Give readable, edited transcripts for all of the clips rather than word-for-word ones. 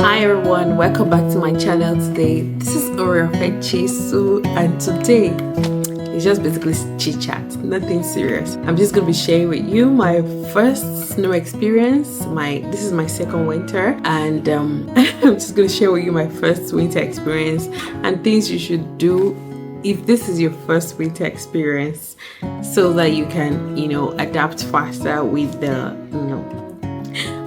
Hi everyone, welcome back to my channel today. This is Oriofe Chesu, and today it's just basically chit chat, nothing serious. I'm just gonna be sharing with you my first snow experience. This is my second winter, and I'm just gonna share with you my first winter experience and things you should do if this is your first winter experience, so that you can adapt faster with the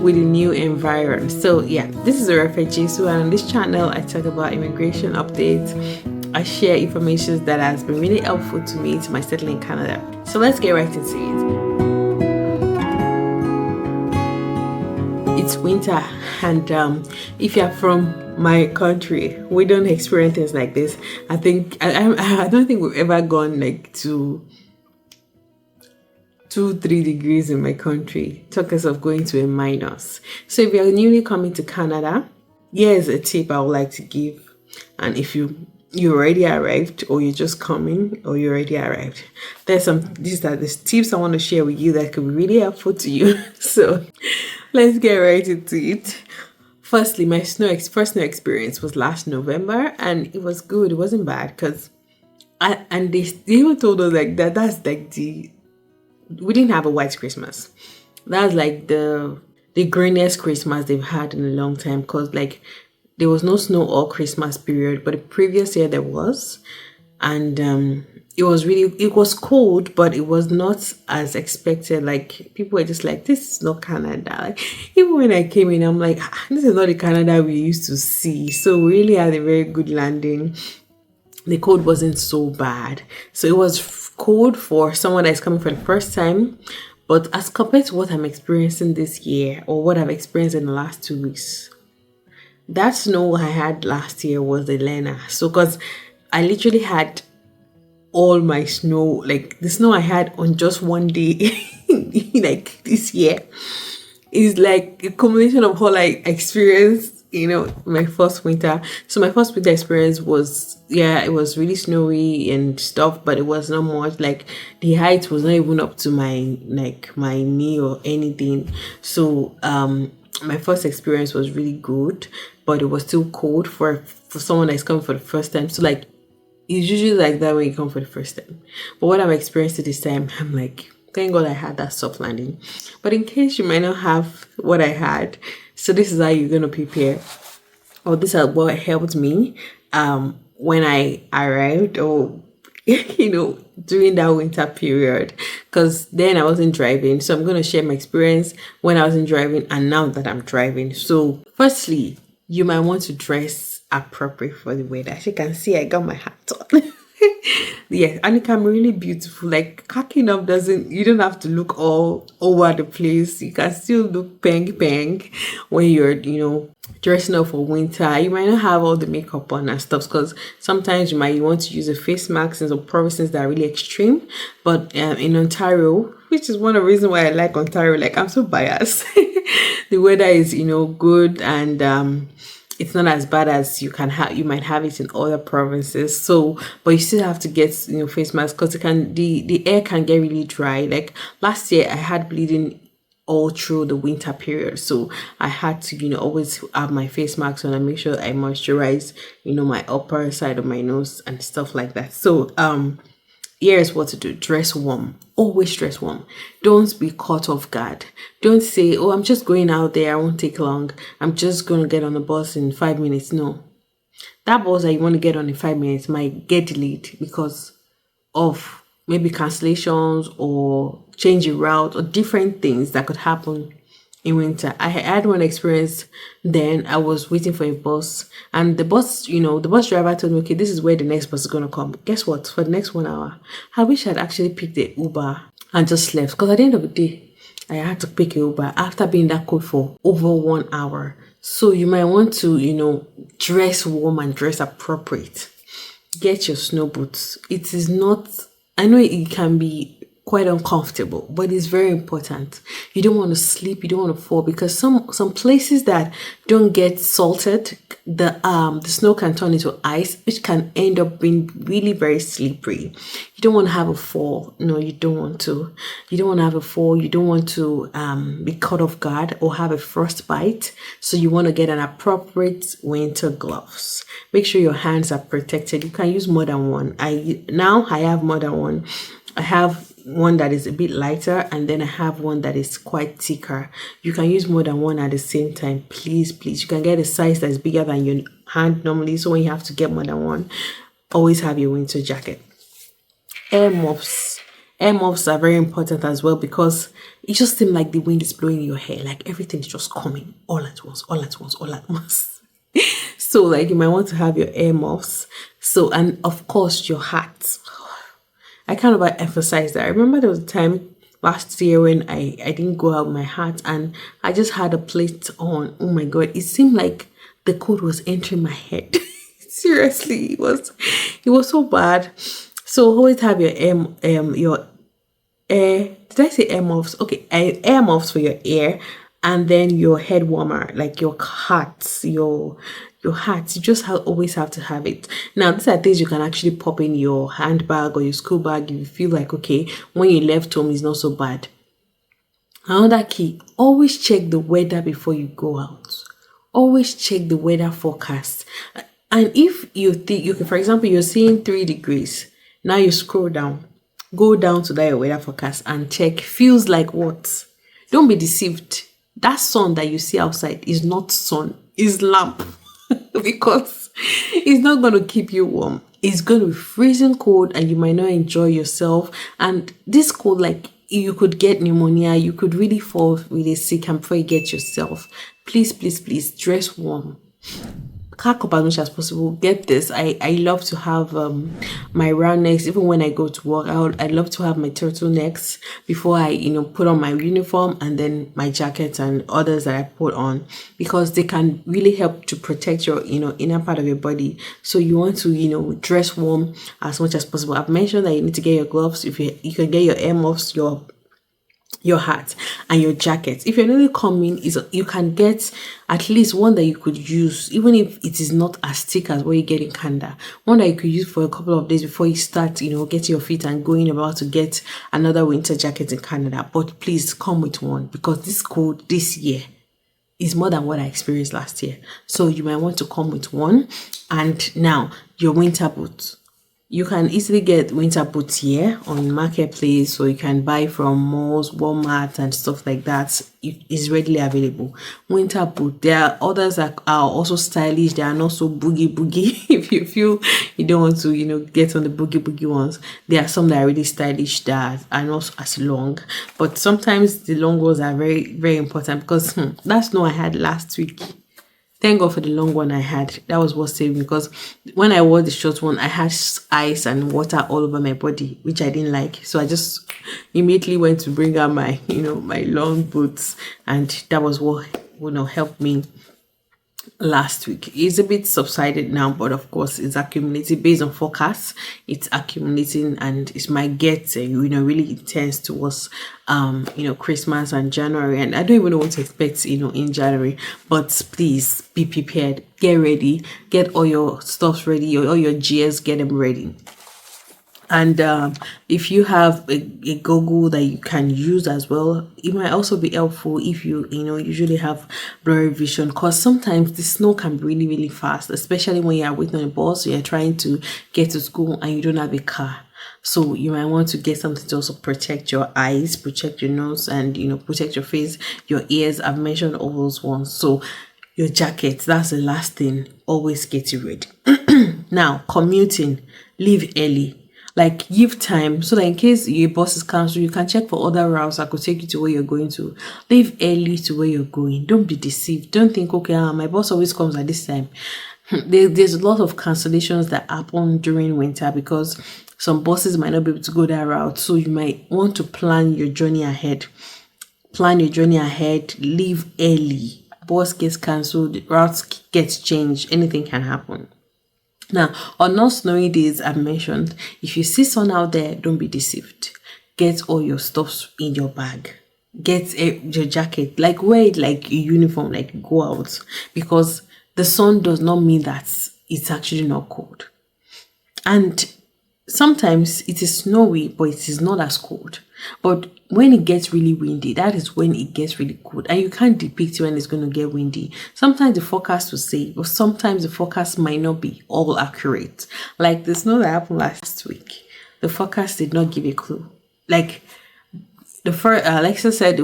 new environment. So yeah, this is a refugee, so on this channel I talk about immigration updates. I share information that has been really helpful to me to my settling in Canada. So let's get right into it. It's winter, and if you're from my country, we don't experience things like this. I don't think we've ever gone like to 2-3 degrees in my country, talk us of going to a minus. So if you're newly coming to Canada, here's a tip I would like to give. And if you already arrived, or you're just coming, or you already arrived, these are the tips I want to share with you that could be really helpful to you. So let's get right into it. Firstly, my first snow experience was last November, and it was good. It wasn't bad because they even told us like that's like we didn't have a white Christmas. That's like the greenest Christmas they've had in a long time, because like there was no snow all Christmas period, but the previous year there was. And it was cold, but it was not as expected. Like people were just like, this is not Canada. Like, even when I came in, I'm like, this is not the Canada we used to see. So we really had a very good landing. The cold wasn't so bad. So it was cold for someone that's coming for the first time. But as compared to what I'm experiencing this year, or what I've experienced in the last 2 weeks, that snow I had last year was the learner. So because I literally had all my snow, like the snow I had on just one day, like this year, is like a combination of all I experienced my first winter. So my first winter experience was, yeah, it was really snowy and stuff, but it was not much. Like the height was not even up to my knee or anything. So my first experience was really good, but it was still cold for someone that's coming for the first time. So like it's usually like that when you come for the first time. But what I'm experiencing this time, I'm like, thank God I had that soft landing. But in case you might not have what I had, so this is how you're gonna prepare, or this is what helped me when I arrived, or during that winter period, because then I wasn't driving. So I'm gonna share my experience when I wasn't driving and now that I'm driving. So firstly, you might want to dress appropriate for the weather. As you can see, I got my hat on. Yeah, and it can be really beautiful. Like cracking up you don't have to look all over the place. You can still look peng when you're dressing up for winter. You might not have all the makeup on and stuff, because sometimes you might want to use a face mask in some provinces that are really extreme. But in Ontario, which is one of the reasons why I like Ontario, like I'm so biased. The weather is good, and it's not as bad as you might have it in other provinces. So but you still have to get face masks, because the air can get really dry. Like last year I had bleeding all through the winter period, so I had to always have my face mask on and make sure I moisturize my upper side of my nose and stuff like that. So here's what to do. Dress warm. Always dress warm. Don't be caught off guard. Don't say, oh, I'm just going out there, I won't take long, I'm just going to get on the bus in 5 minutes. No. That bus that you want to get on in 5 minutes might get delayed because of maybe cancellations or change in route or different things that could happen in winter. I had one experience. Then I was waiting for a bus, and the bus driver told me, okay, this is where the next bus is going to come. Guess what? For the next 1 hour, I wish I'd actually picked the Uber and just left, because at the end of the day, I had to pick a Uber after being that cold for over 1 hour. So you might want to, dress warm and dress appropriate. Get your snow boots. It is not, I know it can be quite uncomfortable, but it's very important. You don't want to slip, you don't want to fall, because some places that don't get salted, the snow can turn into ice, which can end up being really very slippery. You don't want to have a fall. No, you don't want to. You don't want to have a fall. You don't want to be caught off guard or have a frostbite. So you want to get an appropriate winter gloves. Make sure your hands are protected. You can use more than one. I have more than one. I have one that is a bit lighter, and then I have one that is quite thicker. You can use more than one at the same time. Please. You can get a size that's bigger than your hand normally. So when you have to get more than one, always have your winter jacket. Air muffs. Air muffs are very important as well, because it just seems like the wind is blowing in your hair. Like everything is just coming all at once. So like you might want to have your air muffs. So, and of course your hat. I kind of emphasize that. I remember there was a time last year when I didn't go out with my hat and I just had a plate on. Oh my God, it seemed like the cold was entering my head. Seriously, it was so bad. So always have your air, did I say air muffs? Okay, air muffs for your ear, and then your head warmer, like your hats, your hats. You just always have to have it. Now, these are things you can actually pop in your handbag or your school bag if you feel like, okay, when you left home, it's not so bad. Another key, always check the weather before you go out. Always check the weather forecast. And if you think, you can, for example, you're seeing 3 degrees, now you scroll down, go down to that weather forecast and check, feels like what? Don't be deceived. That sun that you see outside is not sun, it's lamp. Because it's not going to keep you warm. It's going to be freezing cold and you might not enjoy yourself. And this cold, like, you could get pneumonia, you could really fall really sick and pray get yourself. Please dress warm. Pack up as much as possible. Get this. I love to have my round necks. Even when I go to work, I love to have my turtlenecks before I put on my uniform, and then my jacket and others that I put on, because they can really help to protect your inner part of your body. So you want to dress warm as much as possible. I've mentioned that you need to get your gloves. If you can get your air muffs, your hat and your jacket. If you're newly coming, you can get at least one that you could use, even if it is not as thick as what you get in Canada. One that you could use for a couple of days before you start, getting your feet and going about to get another winter jacket in Canada. But please come with one, because this cold this year is more than what I experienced last year. So you might want to come with one. And now your winter boots. You can easily get winter boots here on Marketplace, or you can buy from malls, Walmart and stuff like that. It is readily available. Winter boot. There are others that are also stylish. They are not so boogie. If you feel you don't want to, get on the boogie ones, there are some that are really stylish that are not as long. But sometimes the long ones are very, very important, because that snow I had last week. Thank God for the long one I had. That was what saved me, because when I wore the short one, I had ice and water all over my body, which I didn't like. So I just immediately went to bring out my, my long boots, and that was what, helped me last week. It's a bit subsided now, but of course it's accumulating based on forecasts. It's accumulating, and it might get really intense towards Christmas and January, and I don't even know what to expect in January. But please be prepared, get ready, get all your stuffs ready, all your gears, get them ready. And if you have a goggle that you can use as well, it might also be helpful if you usually have blurry vision, because sometimes the snow can be really, really fast, especially when you're waiting on a bus, or you're trying to get to school and you don't have a car. So you might want to get something to also protect your eyes, protect your nose, and protect your face, your ears. I've mentioned all those ones. So your jacket, that's the last thing. Always get it ready. Now, commuting, leave early. Like, give time so that in case your bus is cancelled, you can check for other routes that could take you to where you're going to. Leave early to where you're going. Don't be deceived. Don't think, okay, my bus always comes at this time. There's a lot of cancellations that happen during winter, because some buses might not be able to go that route. So you might want to plan your journey ahead. Leave early. Bus gets cancelled, routes gets changed, anything can happen. Now, on non snowy days I've mentioned, if you see sun out there, don't be deceived. get all your stuff in your bag. Get your jacket, like wear it like a uniform, like go out, because the sun does not mean that it's actually not cold. And sometimes it is snowy, but it is not as cold. But when it gets really windy, that is when it gets really cold. And you can't depict when it's going to get windy. Sometimes the forecast will say, but sometimes the forecast might not be all accurate. Like the snow that happened last week, the forecast did not give a clue. Like the first, Alexa said the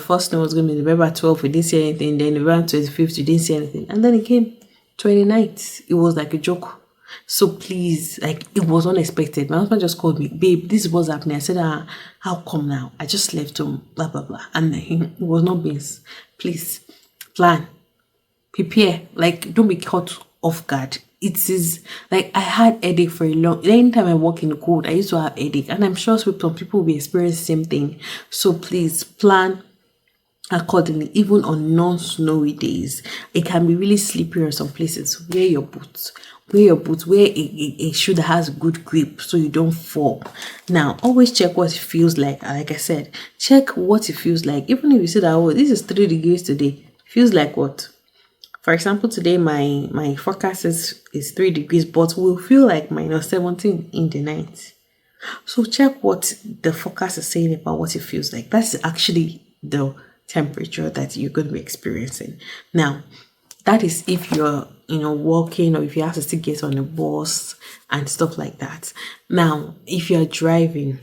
first snow was going to be November 12th, we didn't see anything. Then November 25th, we didn't see anything. And then it came 29th. It was like a joke. So please, like, it was unexpected. My husband just called me, babe, this is what's happening. I said, how come now? I just left home, blah, blah, blah. And it was not beans. Please, plan, prepare. Like, don't be caught off guard. It is, like, I had headache for a long, anytime I walk in the cold, I used to have headache. And I'm sure some people will be experiencing the same thing. So please, plan accordingly. Even on non-snowy days, it can be really slippery in some places. Wear your boots. Wear a shoe that has good grip so you don't fall. Now, always check what it feels like. Like I said, check what it feels like. Even if you say that, oh, this is 3 degrees today, feels like what? For example, today my forecast is 3 degrees, but will feel like -17 in the night. So check what the forecast is saying about what it feels like. That's actually the temperature that you're going to be experiencing. Now, that is if you're, walking, or if you have to still get on a bus and stuff like that. Now, if you're driving,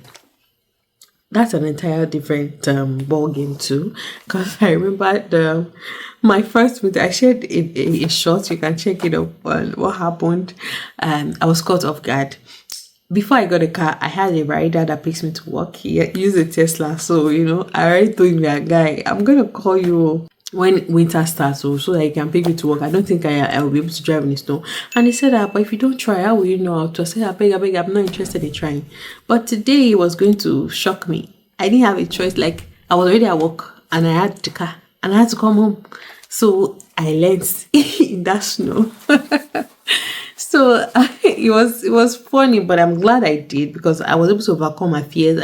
that's an entire different ball game too. Because I remember my first winter, I shared a short. You can check it up on what happened. I was caught off guard. Before I got a car, I had a rider that picks me to work. He used a Tesla, so I already told me, guy, I'm gonna call you when winter starts, so that you can pick me to work. I don't think I will be able to drive in the snow. And he said, but if you don't try, how will you know how to? I said, I beg, I'm not interested in trying. But today he was going to shock me. I didn't have a choice. Like, I was already at work and I had the car and I had to come home. So I learned in that snow. So it was funny, but I'm glad I did, because I was able to overcome my fears.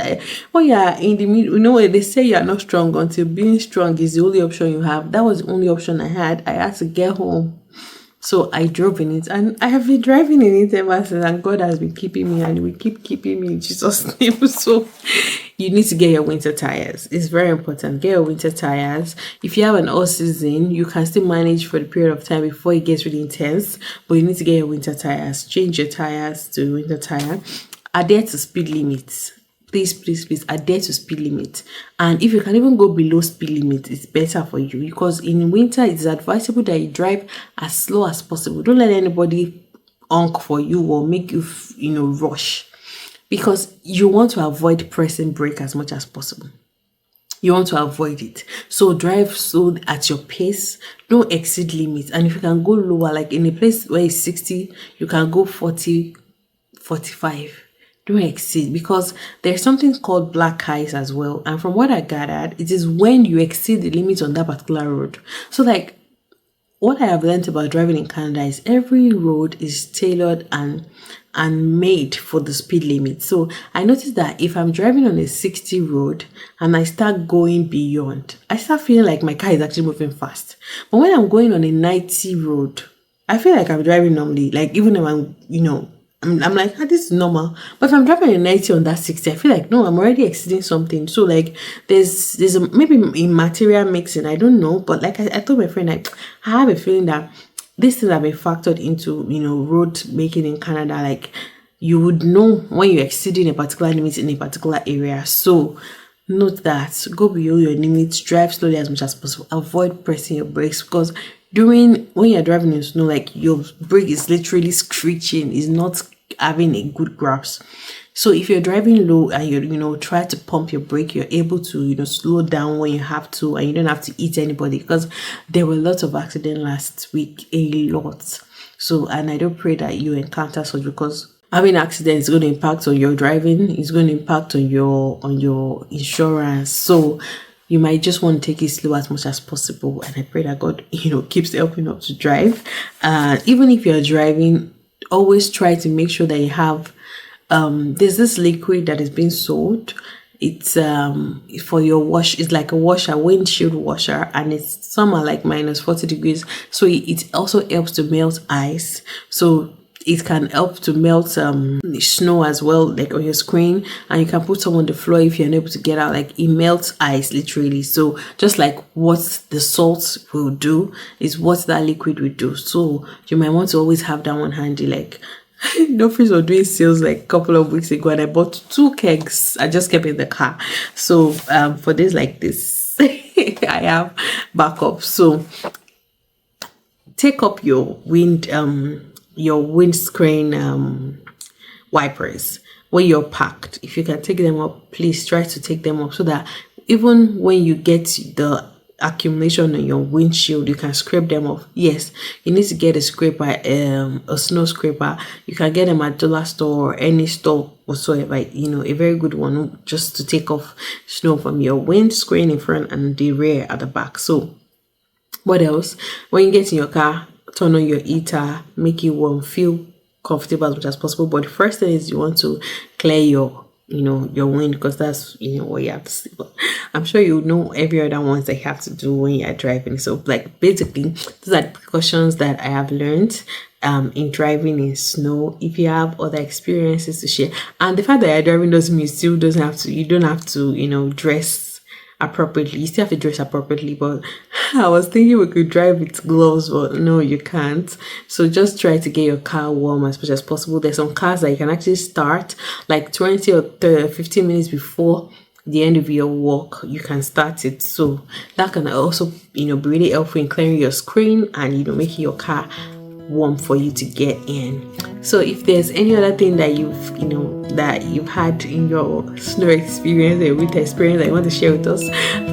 In the middle, they say you are not strong until being strong is the only option you have. That was the only option I had. I had to get home. So I drove in it, and I have been driving in it ever since, and God has been keeping me, and will keep keeping me in Jesus' name. So you need to get your winter tires. It's very important. Get your winter tires. If you have an all season, you can still manage for the period of time before it gets really intense, but you need to get your winter tires. Change your tires to winter tire. Adhere to speed limits. Please adhere to speed limit. And if you can even go below speed limit, it's better for you, because in winter it's advisable that you drive as slow as possible. Don't let anybody honk for you or make you rush, because you want to avoid pressing brake as much as possible. You want to avoid it. So drive slow at your pace. Don't exceed limits. And if you can go lower, like in a place where it's 60, you can go 40, 45. Don't exceed, because there's something called black ice as well. And from what I gathered, it is when you exceed the limit on that particular road. So like, what I have learned about driving in Canada is every road is tailored and made for the speed limit. So I noticed that if I'm driving on a 60 road and I start going beyond, I start feeling like my car is actually moving fast. But when I'm going on a 90 road, I feel like I'm driving normally. Like, even if I'm like, this is normal. But if I'm driving a 90 on that 60, I feel like, no, I'm already exceeding something. So like, there's maybe in material mixing, I don't know. But like I told my friend, I have a feeling that these things have been factored into, road making in Canada. Like, you would know when you're exceeding a particular limit in a particular area. So note that, go below your limits, drive slowly as much as possible, avoid pressing your brakes, because when you're driving in snow, like, your brake is literally screeching, is not having a good grasp. So if you're driving low and you try to pump your brake, you're able to slow down when you have to, and you don't have to eat anybody, because there were lots of accidents last week, a lot. So, and I don't pray that you encounter such, because having accidents is going to impact on your driving, it's going to impact on your insurance. So you might just want to take it slow as much as possible. And I pray that God, keeps helping us to drive. Even if you're driving, always try to make sure that you have There's this liquid that is being sold. It's for your wash. It's like a washer, windshield washer, and it's somewhere like -40 degrees. So it also helps to melt ice. So it can help to melt snow as well, like on your screen, and you can put some on the floor if you're unable to get out. Like it melts ice literally. So just like what the salt will do is what that liquid will do. So you might want to always have that one handy. Like No Freeze was doing sales like a couple of weeks ago, and I bought 2 kegs. I just kept in the car. So for days like this, I have backup. So take up your windscreen wipers when you're packed. If you can take them up, please try to take them up, so that even when you get the accumulation on your windshield, you can scrape them off. Yes, you need to get a scraper, a snow scraper. You can get them at dollar store or any store whatsoever, a very good one, just to take off snow from your windscreen in front and the rear at the back. So what else? When you get in your car, turn on your heater, make it warm, feel comfortable as much as possible. But the first thing is you want to clear your wind, because that's what you have to see. But I'm sure you know every other ones that you have to do when you're driving. So like basically these are the precautions that I have learned in driving in snow. If you have other experiences to share, and the fact that you're driving doesn't mean you don't have to dress appropriately. You still have to dress appropriately. But I was thinking we could drive with gloves, but no, you can't. So just try to get your car warm as much as possible. There's some cars that you can actually start like 20 or 30, 15 minutes before the end of your walk. You can start it, so that can also be really helpful in clearing your screen and making your car warm for you to get in. So if there's any other thing that you've had in your snow experience or winter experience that you want to share with us,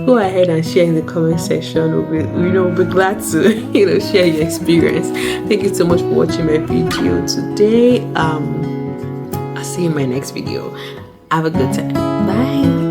go ahead and share in the comment section. We'll be glad to share your experience. Thank you so much for watching my video today. I'll see you in my next video. Have a good time. Bye.